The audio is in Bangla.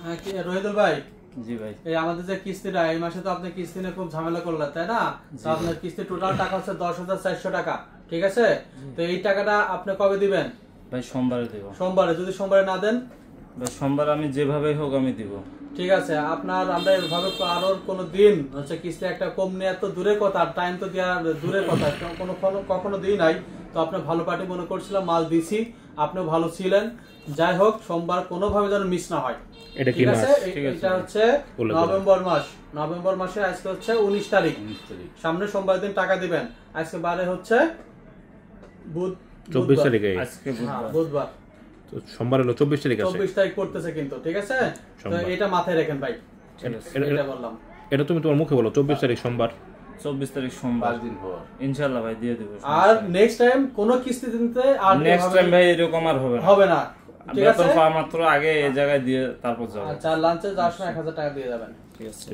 রহিদুল ভাই, জি ভাই, এই আমাদের যে কিস্তিটা এই মাসে তো আপনি কিস্তি নিয়ে খুব ঝামেলা করলেন, তাই না? তো আপনার কিস্তি টোটাল টাকা হচ্ছে 10,400 টাকা, ঠিক আছে? তো এই টাকাটা আপনি কবে দিবেন? ভাই সোমবারে দেব। সোমবারে। যদি সোমবারে না দেন? ভাই সোমবার আমি যেভাবে হোক আমি দিব। ঠিক আছে, আপনার আমরা এভাবে আরো কোনো দিন হচ্ছে কিস্তি একটা কম নেওয়া তো দূরের কথা, টাইম তো দেওয়ার দূরের কথা, কখনো দিই নাই। তো আপনি ভালো পার্টি মনে করছিলাম, মাল দিছি, আপনিও ভালো ছিলেন। যাই হোক, সোমবার কোনোভাবে যেন মিস না হয়। এটা কি মাস? এটা হচ্ছে নভেম্বর মাস। নভেম্বর মাসে আজকে হচ্ছে 19 তারিখ। সামনে সোমবার দিন টাকা দিবেন। আজকে বারে হচ্ছে 24 তারিখে। আজকে বুধবার। তো সোমবার হলো 24 তারিখ আছে। 24 তারিখ পড়তেছে কিন্তু, ঠিক আছে? তো এটা মাথায় রাখেন ভাই। এটা বললাম। এটা তুমি তোমার মুখে বলো 24 তারিখ সোমবার। 24 তারিখ সোমবার দিন পর ইনশাআল্লাহ ভাই দিয়ে দেব। আর নেক্সট টাইম কোনো কিস্তি দিতে আর নেক্সট টাইম ভাই এরকম আর হবে না। ঠিক আছে, মাত্র আগে এই জায়গায় দিয়ে তারপর যাব। আচ্ছা, লাঞ্চে যাওয়ার সময় 1000 টাকা দিয়ে যাবেন। ঠিক আছে।